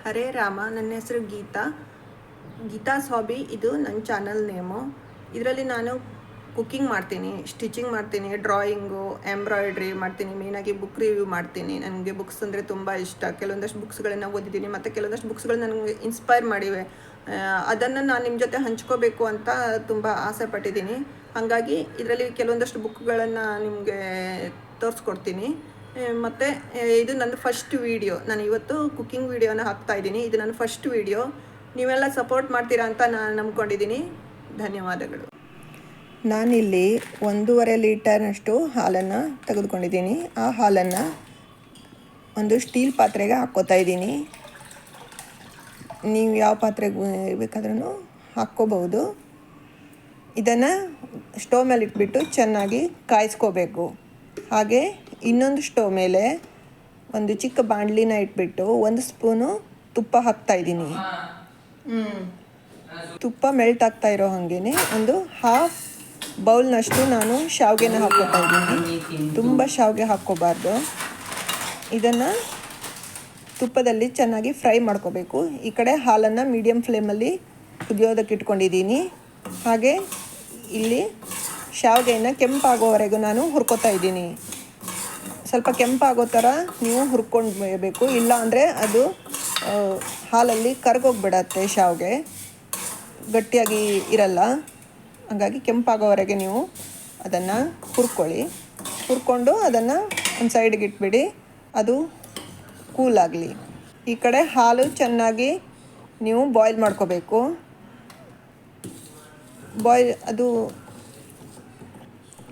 ಹರೇ ರಾಮ. ನನ್ನ ಹೆಸರು ಗೀತಾ. ಗೀತಾಸ್ ಹಾಬಿ ಇದು ನನ್ನ ಚಾನಲ್ ನೇಮು. ಇದರಲ್ಲಿ ನಾನು ಕುಕ್ಕಿಂಗ್ ಮಾಡ್ತೀನಿ, ಸ್ಟಿಚಿಂಗ್ ಮಾಡ್ತೀನಿ, ಡ್ರಾಯಿಂಗು, ಎಂಬ್ರಾಯ್ಡ್ರಿ ಮಾಡ್ತೀನಿ. ಮೇಯ್ನಾಗಿ ಬುಕ್ ರಿವ್ಯೂ ಮಾಡ್ತೀನಿ. ನನಗೆ ಬುಕ್ಸ್ ಅಂದರೆ ತುಂಬ ಇಷ್ಟ. ಕೆಲವೊಂದಷ್ಟು ಬುಕ್ಸ್ಗಳನ್ನು ಓದಿದ್ದೀನಿ ಮತ್ತು ಕೆಲವೊಂದಷ್ಟು ಬುಕ್ಸ್ಗಳು ನನಗೆ ಇನ್ಸ್ಪೈರ್ ಮಾಡಿವೆ. ಅದನ್ನು ನಾನು ನಿಮ್ಮ ಜೊತೆ ಹಂಚ್ಕೋಬೇಕು ಅಂತ ತುಂಬ ಆಸೆ ಪಟ್ಟಿದ್ದೀನಿ. ಹಾಗಾಗಿ ಇದರಲ್ಲಿ ಕೆಲವೊಂದಷ್ಟು ಬುಕ್ಗಳನ್ನು ನಿಮಗೆ ತೋರಿಸ್ಕೊಡ್ತೀನಿ. ಮತ್ತು ಇದು ನನ್ನ ಫಸ್ಟ್ ವೀಡಿಯೋ. ನಾನು ಇವತ್ತು ಕುಕ್ಕಿಂಗ್ ವೀಡಿಯೋನ ಹಾಕ್ತಾಯಿದ್ದೀನಿ. ಇದು ನನ್ನ ಫಸ್ಟ್ ವೀಡಿಯೋ. ನೀವೆಲ್ಲ ಸಪೋರ್ಟ್ ಮಾಡ್ತೀರಾ ಅಂತ ನಾನು ನಂಬ್ಕೊಂಡಿದ್ದೀನಿ. ಧನ್ಯವಾದಗಳು. ನಾನಿಲ್ಲಿ 1.5 ಲೀಟರ್ನಷ್ಟು ಹಾಲನ್ನು ತೆಗೆದುಕೊಂಡಿದ್ದೀನಿ. ಆ ಹಾಲನ್ನು ಒಂದು ಸ್ಟೀಲ್ ಪಾತ್ರೆಗೆ ಹಾಕ್ಕೋತಾ ಇದ್ದೀನಿ. ನೀವು ಯಾವ ಪಾತ್ರೆಗೆ ಬೇಕಾದ್ರೂ ಹಾಕ್ಕೋಬಹುದು. ಇದನ್ನು ಸ್ಟವ್ ಮೇಲೆ ಇಟ್ಬಿಟ್ಟು ಚೆನ್ನಾಗಿ ಕಾಯಿಸ್ಕೋಬೇಕು. ಹಾಗೆ ಇನ್ನೊಂದು ಸ್ಟವ್ ಮೇಲೆ ಒಂದು ಚಿಕ್ಕ ಬಾಣಲಿನ ಇಟ್ಬಿಟ್ಟು 1 ಸ್ಪೂನು ತುಪ್ಪ ಹಾಕ್ತಾಯಿದ್ದೀನಿ. ತುಪ್ಪ ಮೆಲ್ಟ್ ಆಗ್ತಾ ಇರೋ ಹಾಗೇ ಒಂದು ಹಾಫ್ ಬೌಲ್ನಷ್ಟು ನಾನು ಶಾವಿಗೆನ ಹಾಕ್ಕೋತಾ ಇದ್ದೀನಿ. ತುಂಬ ಶಾವಿಗೆ ಹಾಕ್ಕೋಬಾರ್ದು. ಇದನ್ನು ತುಪ್ಪದಲ್ಲಿ ಚೆನ್ನಾಗಿ ಫ್ರೈ ಮಾಡ್ಕೋಬೇಕು. ಈ ಕಡೆ ಹಾಲನ್ನು ಮೀಡಿಯಮ್ ಫ್ಲೇಮಲ್ಲಿ ಕುದಿಯೋದಕ್ಕೆ ಇಟ್ಕೊಂಡಿದ್ದೀನಿ. ಹಾಗೆ ಇಲ್ಲಿ ಶಾವಿಗೆಯನ್ನು ಕೆಂಪಾಗೋವರೆಗೂ ನಾನು ಹುರ್ಕೋತಾ ಇದ್ದೀನಿ. ಸ್ವಲ್ಪ ಕೆಂಪಾಗೋ ಥರ ನೀವು ಹುರ್ಕೊಂಡು ಇಲ್ಲ ಅಂದರೆ ಅದು ಹಾಲಲ್ಲಿ ಕರಗೋಗ್ಬಿಡತ್ತೆ. ಶಾವಿಗೆ ಗಟ್ಟಿಯಾಗಿ ಇರಲ್ಲ. ಹಾಗಾಗಿ ಕೆಂಪಾಗೋವರೆಗೆ ನೀವು ಅದನ್ನು ಹುರ್ಕೊಂಡು ಅದನ್ನು ಒಂದು ಸೈಡ್ಗೆ ಇಟ್ಬಿಡಿ. ಅದು ಕೂಲಾಗಲಿ. ಈ ಕಡೆ ಹಾಲು ಚೆನ್ನಾಗಿ ನೀವು ಬಾಯ್ಲ್ ಮಾಡ್ಕೋಬೇಕು. ಅದು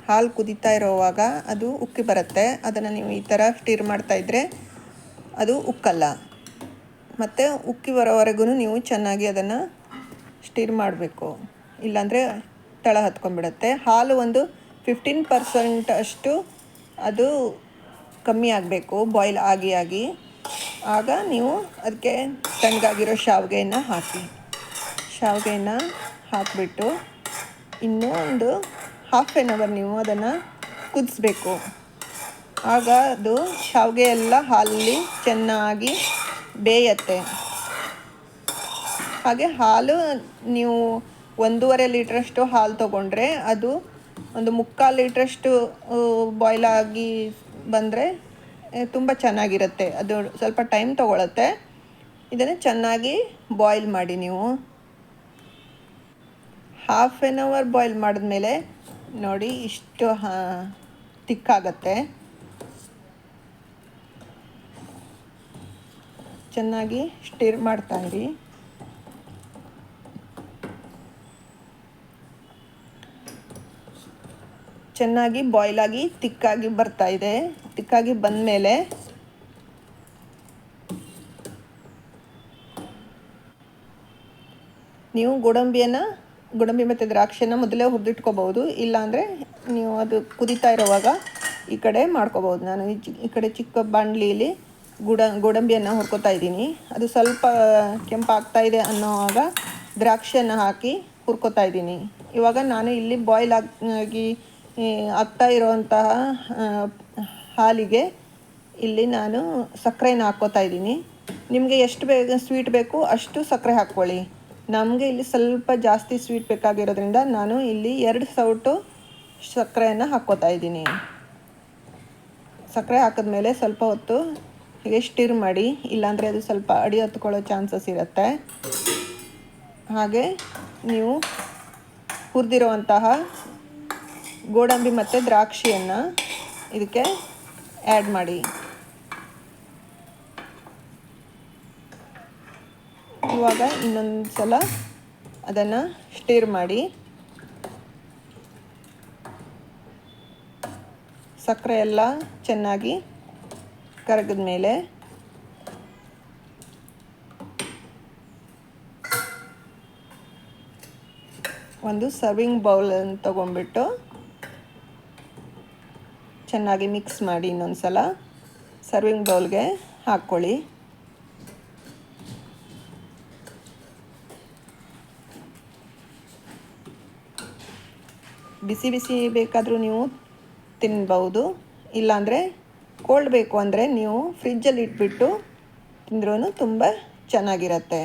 ಹಾಲು ಕುದೀತಾ ಇರೋವಾಗ ಅದು ಉಕ್ಕಿ ಬರುತ್ತೆ. ಅದನ್ನು ನೀವು ಈ ಥರ ಸ್ಟಿರ್ ಮಾಡ್ತಾಯಿದ್ರೆ ಅದು ಉಕ್ಕಲ್ಲ. ಮತ್ತು ಉಕ್ಕಿ ಬರೋವರೆಗೂ ನೀವು ಚೆನ್ನಾಗಿ ಅದನ್ನು ಸ್ಟಿರ್ ಮಾಡಬೇಕು. ಇಲ್ಲಾಂದರೆ ತಳ ಹತ್ಕೊಂಡ್ಬಿಡುತ್ತೆ. ಹಾಲು ಒಂದು 15% ಅಷ್ಟು ಅದು ಕಮ್ಮಿ ಆಗಬೇಕು, ಬಾಯ್ಲ್ ಆಗಿ. ಆಗ ನೀವು ಅದಕ್ಕೆ ತಣ್ಣಗಾಗಿರೋ ಶಾವಿಗೆಯನ್ನು ಹಾಕಿಬಿಟ್ಟು ಇನ್ನೂ ಒಂದು ಹಾಫ್ ಆನ್ ಅವರ್ ನೀವು ಅದನ್ನು ಕುದಿಸ್ಬೇಕು. ಆಗ ಅದು ಶಾವಿಗೆ ಎಲ್ಲ ಹಾಲಲ್ಲಿ ಚೆನ್ನಾಗಿ ಬೇಯತ್ತೆ. ಹಾಗೆ ಹಾಲು ನೀವು 1.5 ಲೀಟ್ರಷ್ಟು ಹಾಲು ತೊಗೊಂಡ್ರೆ ಅದು ಒಂದು 3/4 ಲೀಟ್ರಷ್ಟು ಬಾಯ್ಲ್ ಆಗಿ ಬಂದರೆ ತುಂಬ ಚೆನ್ನಾಗಿರುತ್ತೆ. ಅದು ಸ್ವಲ್ಪ ಟೈಮ್ ತೊಗೊಳುತ್ತೆ. ಇದನ್ನು ಚೆನ್ನಾಗಿ ಬಾಯ್ಲ್ ಮಾಡಿ. ನೀವು ಹಾಫ್ ಆನ್ ಅವರ್ ಬಾಯ್ಲ್ ಮಾಡಿದ್ಮೇಲೆ ನೋಡಿ ಇಷ್ಟು ತಿಕ್ಕಾಗತ್ತೆ. ಚೆನ್ನಾಗಿ ಸ್ಟಿರ್ ಮಾಡ್ತಾಯಿರಿ. ಚೆನ್ನಾಗಿ ಬಾಯ್ಲ್ ಆಗಿ ತಿಕ್ಕಾಗಿ ಬರ್ತಾಯಿದೆ. ತಿಕ್ಕಾಗಿ ಬಂದಮೇಲೆ ನೀವು ಗೋಡಂಬಿ ಮತ್ತು ದ್ರಾಕ್ಷಿನ ಮೊದಲೇ ಹುರಿದಿಟ್ಕೋಬೋದು. ಇಲ್ಲಾಂದರೆ ನೀವು ಅದು ಕುದೀತಾ ಇರೋವಾಗ ಈ ಕಡೆ ಮಾಡ್ಕೋಬೋದು. ನಾನು ಈ ಕಡೆ ಚಿಕ್ಕ ಬಾಣಲಿಯಲ್ಲಿ ಗೋಡಂಬಿಯನ್ನು ಹುರ್ಕೋತಾ ಇದ್ದೀನಿ. ಅದು ಸ್ವಲ್ಪ ಕೆಂಪಾಗ್ತಾಯಿದೆ ಅನ್ನೋವಾಗ ದ್ರಾಕ್ಷಿಯನ್ನು ಹಾಕಿ ಹುರ್ಕೋತಾ ಇದ್ದೀನಿ. ಇವಾಗ ನಾನು ಇಲ್ಲಿ ಬಾಯ್ಲ್ ಆಗಿ ಆಗ್ತಾ ಇರೋವಂತಹ ಹಾಲಿಗೆ ಇಲ್ಲಿ ನಾನು ಸಕ್ಕರೆನ ಹಾಕ್ಕೋತಾ ಇದ್ದೀನಿ. ನಿಮಗೆ ಎಷ್ಟು ಸ್ವೀಟ್ ಬೇಕು ಅಷ್ಟು ಸಕ್ಕರೆ ಹಾಕ್ಕೊಳ್ಳಿ. ನಮಗೆ ಇಲ್ಲಿ ಸ್ವಲ್ಪ ಜಾಸ್ತಿ ಸ್ವೀಟ್ ಬೇಕಾಗಿರೋದ್ರಿಂದ ನಾನು ಇಲ್ಲಿ 2 ಸೌಟು ಸಕ್ಕರೆಯನ್ನು ಹಾಕ್ಕೋತಾ ಇದ್ದೀನಿ. ಸಕ್ಕರೆ ಹಾಕಿದ್ಮೇಲೆ ಸ್ವಲ್ಪ ಹೊತ್ತು ಹೀಗೆ ಸ್ಟಿರ್ ಮಾಡಿ, ಇಲ್ಲಾಂದರೆ ಅದು ಸ್ವಲ್ಪ ಅಡಿ ಹತ್ಕೊಳ್ಳೋ ಚಾನ್ಸಸ್ ಇರುತ್ತೆ. ಹಾಗೆ ನೀವು ಹುರಿದಿರುವಂತಹ ಗೋಡಂಬಿ ಮತ್ತು ದ್ರಾಕ್ಷಿಯನ್ನು ಇದಕ್ಕೆ ಆ್ಯಡ್ ಮಾಡಿ. ಇವಾಗ ಇನ್ನೊಂದು ಸಲ ಅದನ್ನು ಸ್ಟಿರ್ ಮಾಡಿ. ಸಕ್ಕರೆ ಎಲ್ಲ ಚೆನ್ನಾಗಿ ಕರಗಿದ ಮೇಲೆ ಒಂದು ಸರ್ವಿಂಗ್ ಬೌಲನ್ನು ತೊಗೊಂಡ್ಬಿಟ್ಟು ಚೆನ್ನಾಗಿ ಮಿಕ್ಸ್ ಮಾಡಿ. ಇನ್ನೊಂದು ಸಲ ಸರ್ವಿಂಗ್ ಬೌಲ್ಗೆ ಹಾಕ್ಕೊಳ್ಳಿ. ಬಿಸಿ ಬೇಕಾದರೂ ನೀವು ತಿನ್ಬೋದು. ಇಲ್ಲಾಂದರೆ ಕೋಲ್ಡ್ ಬೇಕು ಅಂದರೆ ನೀವು ಫ್ರಿಜ್ಜಲ್ಲಿ ಇಟ್ಬಿಟ್ಟು ತಿಂದ್ರೂ ತುಂಬ ಚೆನ್ನಾಗಿರತ್ತೆ.